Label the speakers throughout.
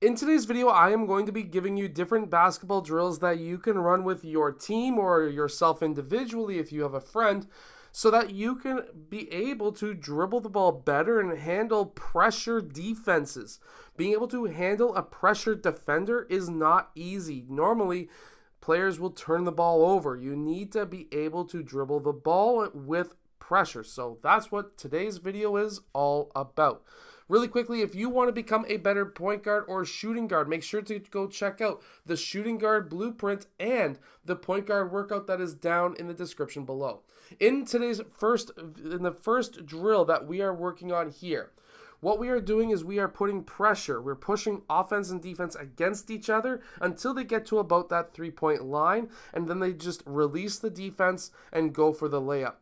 Speaker 1: In today's video, I am going to be giving you different basketball drills that you can run with your team or yourself individually if you have a friend, so that you can be able to dribble the ball better and handle pressure defenses. Being able to handle a pressure defender is not easy. Normally, players will turn the ball over. You need to be able to dribble the ball with pressure. So that's what today's video is all about. Really quickly, if you want to become a better point guard or shooting guard, make sure to go check out the shooting guard blueprint and the point guard workout that is down in the description below. In the first drill that we are working on here, what we are doing is we are putting pressure. We're pushing offense and defense against each other until they get to about that 3-point line, and then they just release the defense and go for the layup.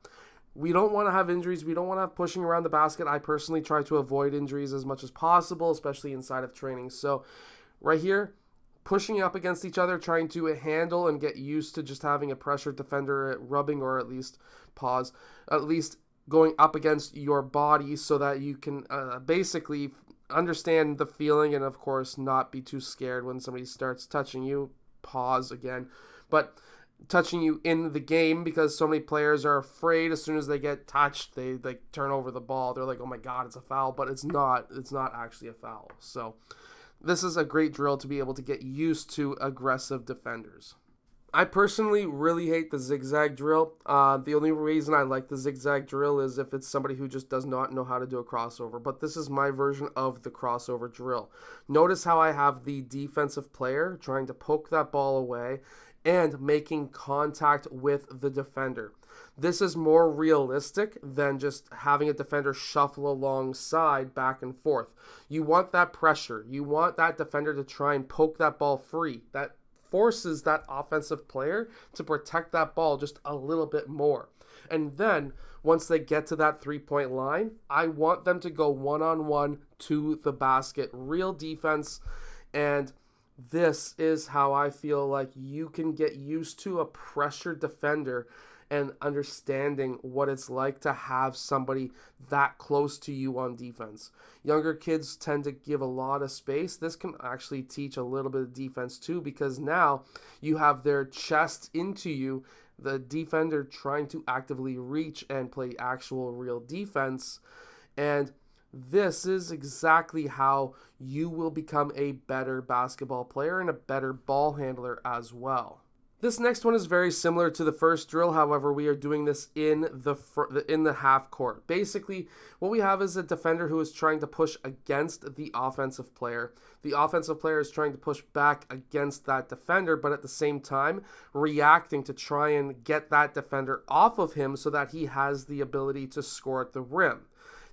Speaker 1: We don't want to have injuries. We don't want to have pushing around the basket. I personally try to avoid injuries as much as possible, especially inside of training. So right here, pushing up against each other, trying to handle and get used to just having a pressure defender rubbing, or at least going up against your body so that you can basically understand the feeling and, of course, not be too scared when somebody starts touching you. Pause again. But touching you in the game, because so many players are afraid as soon as they get touched, they turn over the ball. They're like, oh my God, it's a foul, but it's not actually a foul. So this is a great drill to be able to get used to aggressive defenders. I personally really hate the zigzag drill. The only reason I like the zigzag drill is if it's somebody who just does not know how to do a crossover. But this is my version of the crossover drill. Notice how I have the defensive player trying to poke that ball away and making contact with the defender. This is more realistic than just having a defender shuffle alongside back and forth. You want that pressure. You want that defender to try and poke that ball free. That forces that offensive player to protect that ball just a little bit more. And then once they get to that 3-point line, I want them to go one-on-one to the basket. Real defense. And this is how I feel like you can get used to a pressure defender and understanding what it's like to have somebody that close to you on defense. Younger kids tend to give a lot of space. This can actually teach a little bit of defense too, because now you have their chest into you, the defender trying to actively reach and play actual real defense. And this is exactly how you will become a better basketball player and a better ball handler as well. This next one is very similar to the first drill. However, we are doing this in the half court. Basically, what we have is a defender who is trying to push against the offensive player. The offensive player is trying to push back against that defender, but at the same time, reacting to try and get that defender off of him so that he has the ability to score at the rim.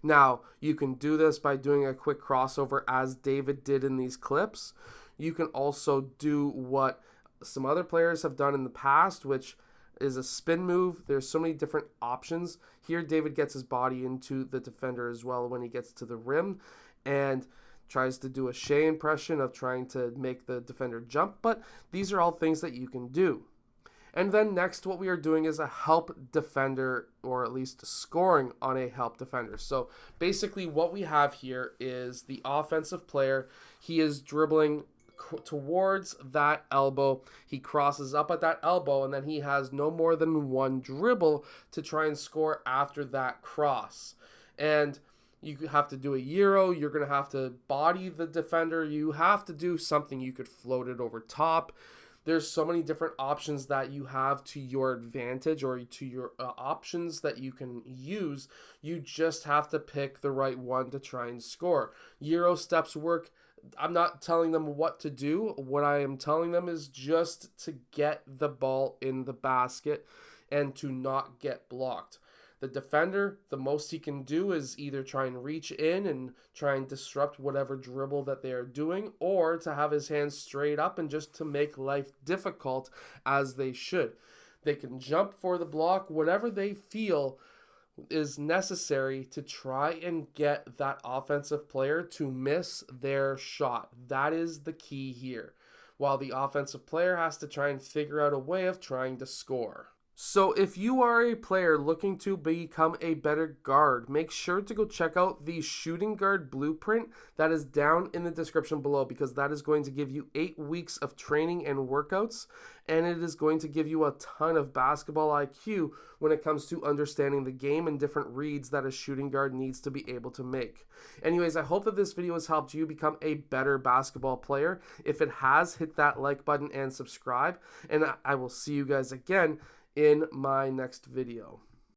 Speaker 1: Now, you can do this by doing a quick crossover as David did in these clips. You can also do what some other players have done in the past, which is a spin move. There's so many different options. Here, David gets his body into the defender as well when he gets to the rim and tries to do a Shea impression of trying to make the defender jump, but these are all things that you can do. And then next, what we are doing is a help defender, or at least scoring on a help defender. So basically what we have here is the offensive player. He is dribbling towards that elbow. He crosses up at that elbow, and then he has no more than one dribble to try and score after that cross. And you have to do a Euro. You're going to have to body the defender. You have to do something. You could float it over top. There's so many different options that you have to your advantage, or to your options that you can use. You just have to pick the right one to try and score. Euro steps work. I'm not telling them what to do. What I am telling them is just to get the ball in the basket and to not get blocked. The defender, the most he can do is either try and reach in and try and disrupt whatever dribble that they are doing, or to have his hands straight up and just to make life difficult, as they should. They can jump for the block, whatever they feel is necessary to try and get that offensive player to miss their shot. That is the key here, while the offensive player has to try and figure out a way of trying to score. So if you are a player looking to become a better guard, make sure to go check out the shooting guard blueprint that is down in the description below, because that is going to give you 8 weeks of training and workouts, and it is going to give you a ton of basketball IQ when it comes to understanding the game and different reads that a shooting guard needs to be able to make. Anyways, I hope that this video has helped you become a better basketball player. If it has, hit that like button and subscribe, and I will see you guys again in my next video.